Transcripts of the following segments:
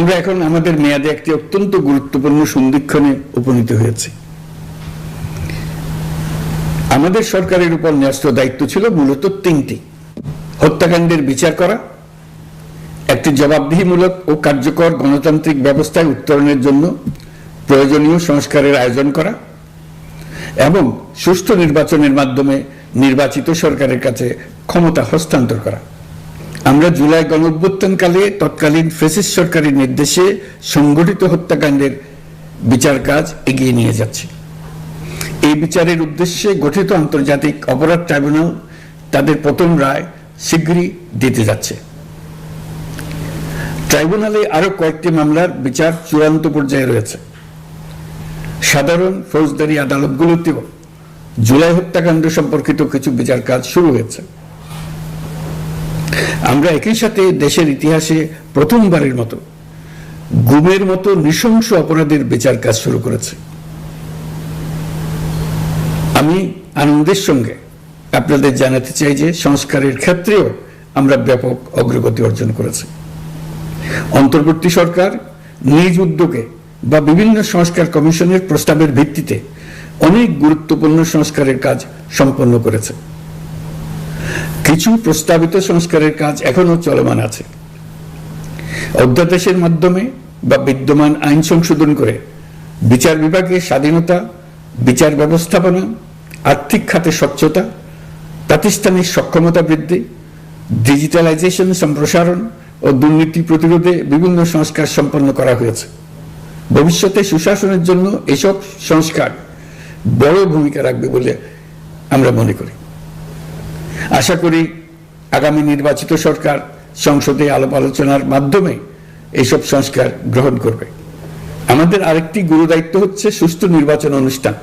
আমরা এখন আমাদের মেয়াদে একটি অত্যন্ত গুরুত্বপূর্ণ সন্ধিক্ষণে উপনীত হয়েছি। আমাদের সরকারের উপর ন্যস্ত দায়িত্ব ছিল মূলত তিনটি: হত্যাকাণ্ডের বিচার করা, একটি জবাবদিহিমূলক ও কার্যকর গণতান্ত্রিক ব্যবস্থায় উত্তরণের জন্য প্রয়োজনীয় সংস্কারের আয়োজন করা এবং সুষ্ঠু নির্বাচনের মাধ্যমে নির্বাচিত সরকারের কাছে ক্ষমতা হস্তান্তর করা। আমরা জুলাই গণঅভ্যুত্থানকালে তৎকালীন ফ্যাসিস্ট সরকারের নির্দেশে সংগঠিত হত্যাকাণ্ডের বিচার কাজ এগিয়ে নিয়ে যাচ্ছি। এই বিচারের উদ্দেশ্যে গঠিত আন্তর্জাতিক অপরাধ ট্রাইব্যুনাল তাদের প্রথম রায় শীঘ্রই দিতে যাচ্ছে। ট্রাইব্যুনালে আরো কয়েকটি মামলার বিচার চূড়ান্ত পর্যায়ে রয়েছে। সাধারণ ফৌজদারি আদালতগুলোতেও জুলাই হত্যাকাণ্ড সম্পর্কিত কিছু বিচার কাজ শুরু হয়েছে। আমরা একই সাথে দেশের ইতিহাসে প্রথমবারের মতো গুমের মতো নৃশংস অপরাধের বিচার কাজ শুরু করেছি। আমি আনন্দের সঙ্গে আপনাদের জানাতে চাই যে সংস্কারের ক্ষেত্রেও আমরা ব্যাপক অগ্রগতি অর্জন করেছি। অন্তর্বর্তী সরকার নিজ উদ্যোগে বা বিভিন্ন সংস্কার কমিশনের প্রস্তাবের ভিত্তিতে অনেক গুরুত্বপূর্ণ সংস্কারের কাজ সম্পন্ন করেছে। কিছু প্রস্তাবিত সংস্কারের কাজ এখনো চলমান আছে। অধ্যাদেশের মাধ্যমে বা বিদ্যমান আইন সংশোধন করে বিচার বিভাগের স্বাধীনতা, বিচার ব্যবস্থাপনা, আর্থিক খাতে স্বচ্ছতা, প্রাতিষ্ঠানিক সক্ষমতা বৃদ্ধি, ডিজিটালাইজেশন সম্প্রসারণ ও দুর্নীতি প্রতিরোধে বিভিন্ন সংস্কার সম্পন্ন করা হয়েছে। ভবিষ্যতে সুশাসনের জন্য এসব সংস্কার বড় ভূমিকা রাখবে বলে আমরা মনে করি। আশা করি আগামী নির্বাচিত সরকার সংসদে আলাপ আলোচনার মাধ্যমে এইসব সংস্কার গ্রহণ করবে। আমাদের আরেকটি গুরু দায়িত্ব হচ্ছে সুষ্ঠু নির্বাচন অনুষ্ঠান।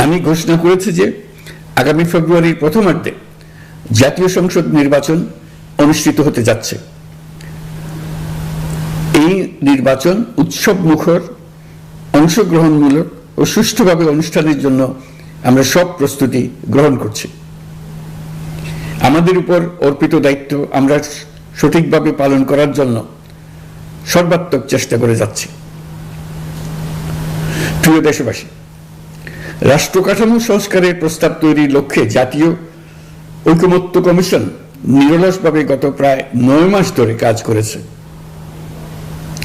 আমি ঘোষণা করেছি যে আগামী ফেব্রুয়ারির প্রথমার্ধে জাতীয় সংসদ নির্বাচন অনুষ্ঠিত হতে যাচ্ছে। এই নির্বাচন উৎসব মুখর, অংশগ্রহণমূলক ও সুষ্ঠুভাবে অনুষ্ঠানের জন্য আমরা সব প্রস্তুতি গ্রহণ করছি। আমাদের উপর অর্পিত দায়িত্ব আমরা সঠিকভাবে পালন করার জন্য সর্বাত্মক চেষ্টা করে যাচ্ছি। প্রিয় দেশবাসী, রাষ্ট্র কাঠামো সংস্কারের প্রস্তাব তৈরির লক্ষ্যে জাতীয় ঐকমত্য কমিশন নিরলসভাবে গত প্রায় 9 মাস ধরে কাজ করেছে।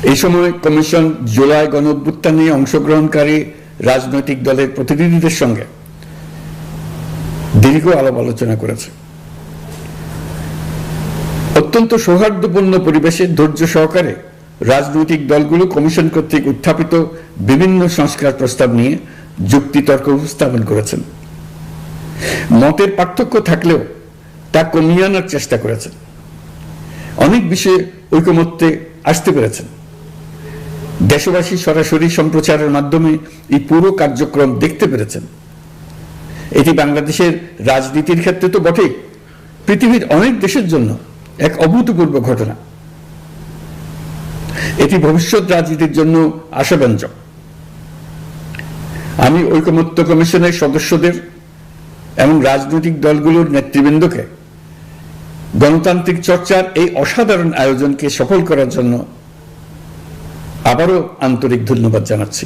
এই সময় কমিশন জুলাই গণঅভ্যুত্থানে অংশগ্রহণকারী রাজনৈতিক দলের প্রতিনিধিদের সঙ্গে দীর্ঘ আলাপ আলোচনা করেছে। অত্যন্ত সৌহার্দ্যপূর্ণ পরিবেশে ধৈর্য সহকারে রাজনৈতিক দলগুলো কমিশন কর্তৃক উত্থাপিত বিভিন্ন সংস্কার প্রস্তাব নিয়ে যুক্তিতর্ক উপস্থাপন করেছেন। মতের পার্থক্য থাকলেও তা কমিয়ে আনার চেষ্টা করেছেন। অনেক বিষয়ে ঐকমত্যে আসতে পেরেছেন। দেশবাসী সরাসরি সম্প্রচারের মাধ্যমে এই পুরো কার্যক্রম দেখতে পেরেছেন। এটি বাংলাদেশের রাজনীতির ক্ষেত্রে তো বটেই, পৃথিবীর অনেক দেশের জন্য এক অভূতপূর্ব ঘটনা। এটি ভবিষ্যৎ রাজনীতির জন্য আশাব্যঞ্জক। আমি ঐকমত্য কমিশনের সদস্যদের এবং রাজনৈতিক দলগুলোর নেতৃবৃন্দকে গণতান্ত্রিক চর্চার এই অসাধারণ আয়োজনকে সফল করার জন্য আবারও আন্তরিক ধন্যবাদ জানাচ্ছি।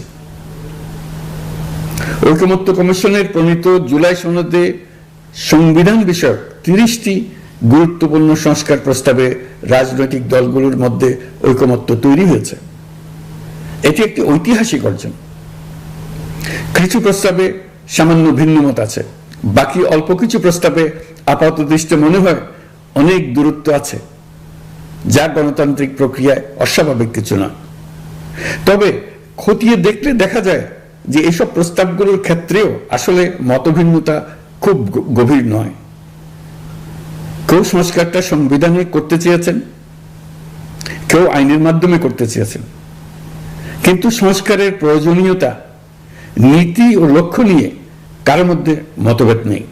ঐকমত্য কমিশনের প্রণীত জুলাই সনদে সংবিধান বিষয়ক 30টি গুরুত্বপূর্ণ সংস্কার প্রস্তাবে রাজনৈতিক দলগুলোর মধ্যে ঐকমত্য তৈরি হয়েছে। এটি একটি ঐতিহাসিক অর্জন। কিছু প্রস্তাবে সামান্য ভিন্নমত আছে, বাকি অল্প কিছু প্রস্তাবে আপাতদৃষ্টে মনে হয় অনেক দূরত্ব আছে, যা গণতান্ত্রিক প্রক্রিয়ায় অস্বাভাবিক কিছু না। তবে খতিয়ে দেখলে দেখা যায় যে এসব প্রস্তাবগুলোর ক্ষেত্রেও আসলে মতভিন্নতা খুব গভীর নয়। কেউ সংস্কারটা সংবিধানে করতে চেয়েছেন, কেউ আইনের মাধ্যমে করতে চেয়েছেন, কিন্তু সংস্কারের প্রয়োজনীয়তা, নীতি ও লক্ষ্য নিয়ে কারোর মধ্যে মতভেদ নেই।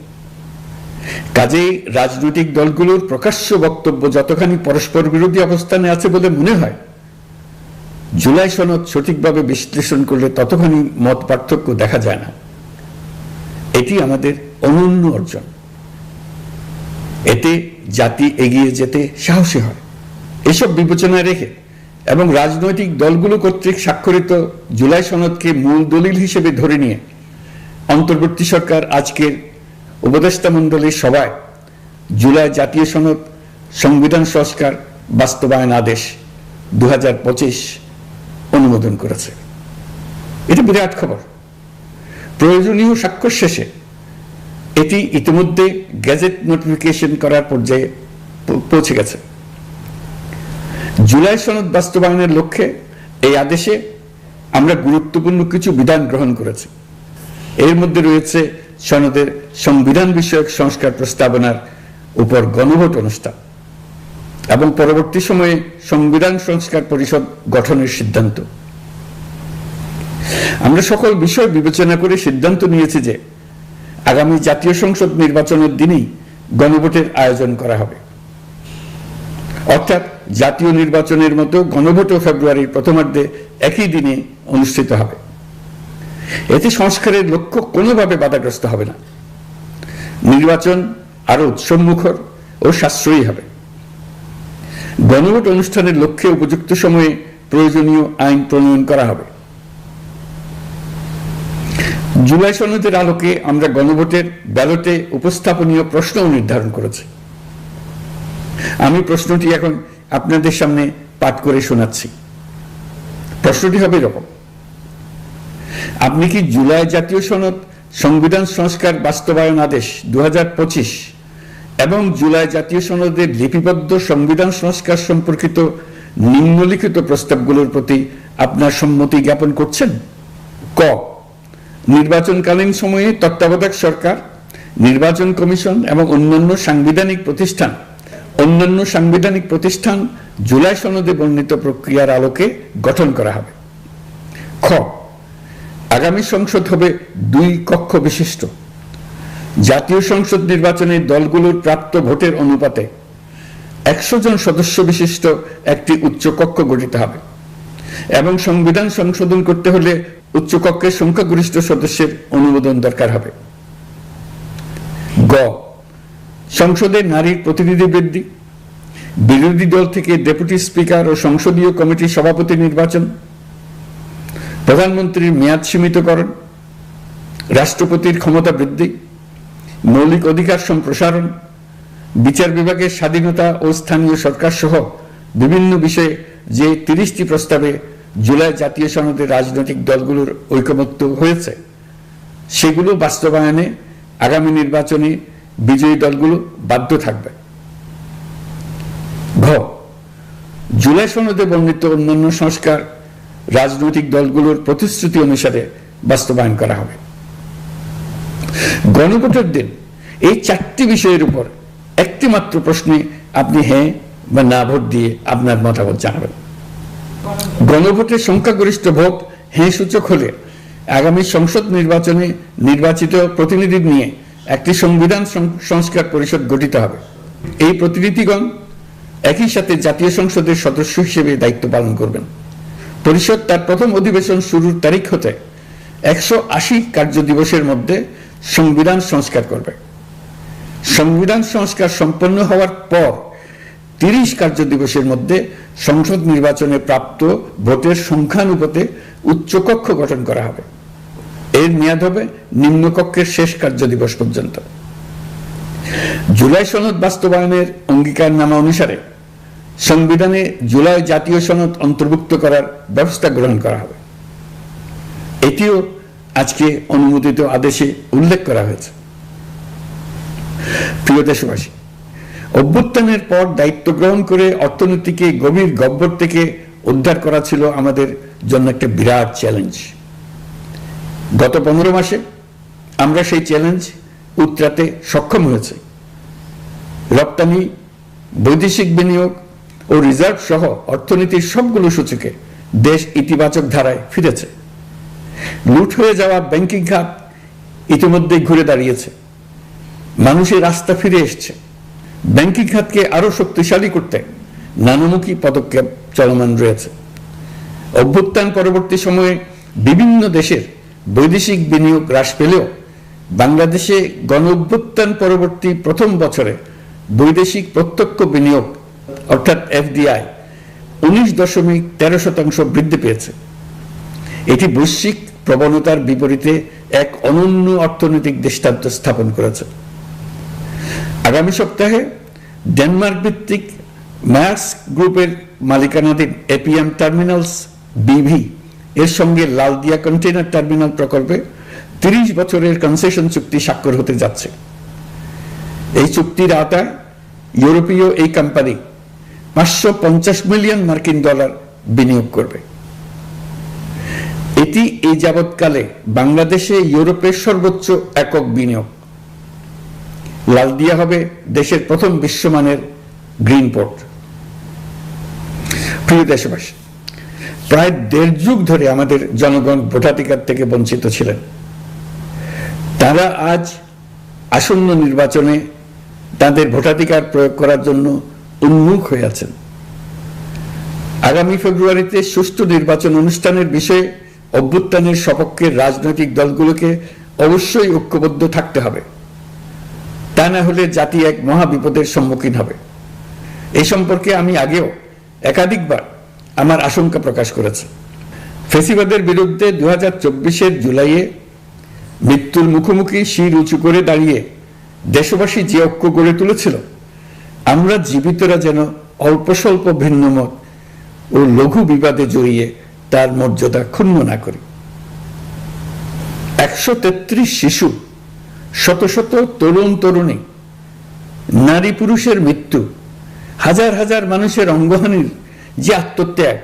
কাজেই রাজনৈতিক দলগুলোর প্রকাশ্য বক্তব্য যতখানি পরস্পর বিরোধী অবস্থানে আছে বলে মনে হয়, জুলাই সনদ সঠিকভাবে বিশ্লেষণ করলে ততখানি মত পার্থক্য দেখা যায় না। এটি আমাদের অনন্য অর্জন। এতে জাতি এগিয়ে যেতে সাহসী হয় এসব বিবেচনায় রেখে এবং রাজনৈতিক দলগুলো কর্তৃক স্বাক্ষরিত জুলাই সনদকে মূল দলিল হিসেবে ধরে নিয়ে অন্তর্বর্তী সরকার আজকের উপদেষ্টা মণ্ডলীর সভায় জুলাই জাতীয় সনদ সংবিধান সংস্কার বাস্তবায়ন আদেশ 2025 অনুমোদন করেছে। এটা বিরাট খবর। প্রয়োজনীয় স্বাক্ষর শেষে এটি ইতিমধ্যে গেজেট নোটিফিকেশন করার পর্যায়ে পৌঁছে গেছে। জুলাই সনদ বাস্তবায়নের লক্ষ্যে এই আদেশে আমরা গুরুত্বপূর্ণ কিছু বিধান গ্রহণ করেছি। এর মধ্যে রয়েছে সনদের সংবিধান বিষয়ক সংস্কার প্রস্তাবনার উপর গণভোট অনুষ্ঠান এবং পরবর্তী সময়ে সংবিধান সংস্কার পরিষদ গঠনের সিদ্ধান্ত। আমরা সকল বিষয় বিবেচনা করে সিদ্ধান্ত নিয়েছি যে আগামী জাতীয় সংসদ নির্বাচনের দিনই গণভোটের আয়োজন করা হবে, অর্থাৎ জাতীয় নির্বাচনের মতো গণভোটও ফেব্রুয়ারির প্রথমার্ধে একই দিনে অনুষ্ঠিত হবে। এতে সংস্কারের লক্ষ্য কোনোভাবে বাধাগ্রস্ত হবে না। নির্বাচন আরো উৎসবমুখর ও সাশ্রয়ী হবে। গণভোট অনুষ্ঠানের লক্ষ্যে উপযুক্ত সময়ে প্রয়োজনীয় আইন প্রণয়ন করা হবে। জুলাই সনদের আলোকে আমরা গণভোটের ব্যালটে উপস্থাপনীয় প্রশ্নও নির্ধারণ করেছি। আমি প্রশ্নটি এখন আপনাদের সামনে পাঠ করে শোনাচ্ছি। প্রশ্নটি হবে এরকম: আপনি কি জুলাই জাতীয় সনদ সংবিধান সংস্কার বাস্তবায়ন আদেশ 2025 এবং জুলাই জাতীয় সনদের লিপিবদ্ধ সংবিধান সংস্কার সম্পর্কিত নিম্নলিখিত প্রস্তাবগুলোর প্রতি আপনার সম্মতি জ্ঞাপন করছেন? ক, নির্বাচনকালীন সময়ে তত্ত্বাবধায়ক সরকার, নির্বাচন কমিশন এবং অন্যান্য সাংবিধানিক প্রতিষ্ঠান জুলাই সনদে বর্ণিত প্রক্রিয়ার আলোকে গঠন করা হবে। খ, আগামী সংসদ হবে 2 কক্ষ বিশিষ্ট। জাতীয় সংসদ নির্বাচনে দলগুলোর প্রাপ্ত ভোটের অনুপাতে 100 জন সদস্য বিশিষ্ট একটি উচ্চকক্ষ গঠিত হবে এবং সংবিধান সংশোধন করতে হলে উচ্চকক্ষের সংখ্যাগরিষ্ঠ সদস্যের অনুমোদন দরকার হবে। গ, সংসদে নারীর প্রতিনিধি বৃদ্ধি, বিরোধী দল থেকে ডেপুটি স্পিকার ও সংসদীয় কমিটির সভাপতি নির্বাচন, প্রধানমন্ত্রীর মেয়াদ সীমিতকরণ, রাষ্ট্রপতির ক্ষমতা বৃদ্ধি, মৌলিক অধিকার সম্প্রসারণ, বিচার বিভাগের স্বাধীনতা ও স্থানীয় সরকার সহ বিভিন্ন বিষয়ে যে 30টি প্রস্তাবে জুলাই জাতীয় সনদে রাজনৈতিক দলগুলোর ঐকমত্য হয়েছে সেগুলো বাস্তবায়নে আগামী নির্বাচনে বিজয়ী দলগুলো বাধ্য থাকবে। ঘ, জুলাই সনদে বর্ণিত অন্যান্য সংস্কার রাজনৈতিক দলগুলোর প্রতিশ্রুতি অনুসারে বাস্তবায়ন করা হবে। গণভোটের দিন এই 4টি বিষয়ের উপর একটি মাত্র প্রশ্নে আপনি হ্যাঁ বা না ভোট দিয়ে আপনার মতামত জানাবেন। গণভোটের সংখ্যাগরিষ্ঠ ভোট হ্যাঁ সূচক হলে আগামী সংসদ নির্বাচনে নির্বাচিত প্রতিনিধি নিয়ে একটি সংবিধান সংস্কার পরিষদ গঠিত হবে। এই প্রতিনিধিগণ একই সাথে জাতীয় সংসদের সদস্য হিসেবে দায়িত্ব পালন করবেন। পরিষদ তার প্রথম অধিবেশন শুরুর তারিখ হতে 180 কার্য দিবসের মধ্যে সংবিধান সংস্কার করবে। সংবিধান সংস্কার সম্পন্ন হওয়ার পর 30 কার্য দিবসের মধ্যে সংসদ নির্বাচনে প্রাপ্ত ভোটের সংখ্যানুপাতে উচ্চকক্ষ গঠন করা হবে। এর মেয়াদ হবে নিম্নকক্ষের শেষ কার্য দিবস পর্যন্ত। জুলাই সনদ বাস্তবায়নের অঙ্গীকারনামা অনুসারে সংবিধানে জুলাই জাতীয় সনদ অন্তর্ভুক্ত করার ব্যবস্থা গ্রহণ করা হবে। এটিও আজকে অনুমোদিত আদেশে উল্লেখ করা হয়েছে। প্রিয় দেশবাসী, অভ্যুত্থানের পর দায়িত্ব গ্রহণ করে অর্থনীতিকে গভীর গহ্বর থেকে উদ্ধার করা ছিল আমাদের জন্য একটা বিরাট চ্যালেঞ্জ। গত 15 মাসে আমরা সেই চ্যালেঞ্জ উতরাতে সক্ষম হয়েছে। রপ্তানি, বৈদেশিক বিনিয়োগ ও রিজার্ভ সহ অর্থনীতির সবগুলো সূচকে দেশ ইতিবাচক ধারায় ফিরেছে। লুট হয়ে যাওয়া ব্যাংকিং খাত ইতিমধ্যে ঘুরে দাঁড়িয়েছে। মানুষের আস্থা ফিরে এসছে। ব্যাংকিং খাতকে আরো শক্তিশালী করতে নানামুখী পদক্ষেপ চলমান রয়েছে। অভ্যুত্থান পরবর্তী সময়ে বিভিন্ন দেশের বৈদেশিক বিনিয়োগ হ্রাস পেলেও বাংলাদেশে গণ অভ্যুত্থান পরবর্তী প্রথম বছরে বৈদেশিক প্রত্যক্ষ বিনিয়োগ অর্থাৎ FDI 19.13% বৃদ্ধি পেয়েছে। এটি বৈশ্বিক প্রবণতার বিপরীতে এক অনন্য অর্থনৈতিক দৃষ্টান্ত স্থাপন করেছে। আগামী সপ্তাহে ডেনমার্ক ভিত্তিক মায়ার্স গ্রুপের মালিকানাধীন এপিএম টার্মিনালস বিভি এর সঙ্গে লালদিয়া কন্টেইনার টার্মিনাল প্রকল্পে 30 বছরের কনসেশন চুক্তি স্বাক্ষর হতে যাচ্ছে। এই চুক্তির আওতায় ইউরোপীয় এই কোম্পানি $550 মিলিয়ন বিনিয়োগ করবে। এটি এই যাবৎকালে বাংলাদেশে ইউরোপের সর্বোচ্চ একক বিনিয়োগ। লালদিয়া হবে দেশের প্রথম বিশ্বমানের গ্রিন পোর্ট। প্রিয় দেশবাসী, প্রায় 1.5 যুগ ধরে আমাদের জনগণ ভোটাধিকার থেকে বঞ্চিত ছিলেন। তারা আজ আসন্ন নির্বাচনে তাদের ভোটাধিকার প্রয়োগ করার জন্য উন্মুখ হয়ে আছেন। আগামী ফেব্রুয়ারিতে সুষ্ঠু নির্বাচন অনুষ্ঠানের বিষয়ে অভ্যুত্থানের সপক্ষে রাজনৈতিক দলগুলোকে অবশ্যই ঐক্যবদ্ধ থাকতে হবে। তা না হলে জাতি এক মহা বিপদের সম্মুখীন হবে। এই সম্পর্কে আমি আগেও একাধিকবার আমার আশঙ্কা প্রকাশ করেছি। ফ্যাসিবাদের বিরুদ্ধে 2024-এর জুলাইয়ে মৃত্যুর মুখোমুখি শির উঁচু করে দাঁড়িয়ে দেশবাসী যে ঐক্য গড়ে তুলেছিল, আমরা জীবিতরা যেন অল্প স্বল্প ভিন্নমত ও লঘু বিবাদে জড়িয়ে তার মর্যাদা ক্ষুণ্ণ না করি। 133 শিশু, শত শত তরুণ তরুণী, নারী পুরুষের মৃত্যু, হাজার হাজার মানুষের অঙ্গহানির যে আত্মত্যাগ,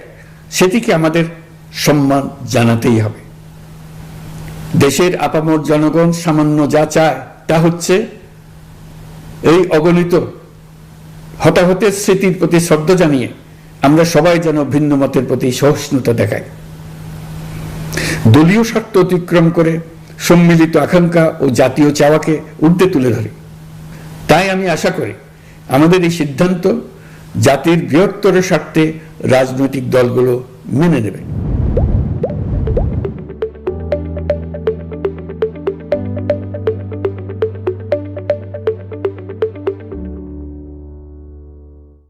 সেটিকে আমাদের সম্মান জানাতেই হবে। দেশের আপামর জনগণ সামান্য যা চায় তা হচ্ছে এই অগণিত হতাহতের স্মৃতির প্রতি শ্রদ্ধা জানিয়ে আমরা সবাই যেন ভিন্ন মতের প্রতি সহিষ্ণুতা দেখাই। দলীয় স্বার্থ অতিক্রম করে সম্মিলিত আকাঙ্ক্ষা ও জাতীয় চাওয়াকে ঊর্ধ্বে তুলে ধরি। তাই আমি আশা করি আমাদের এই সিদ্ধান্ত জাতির বৃহত্তর স্বার্থে রাজনৈতিক দলগুলো মেনে নেবে।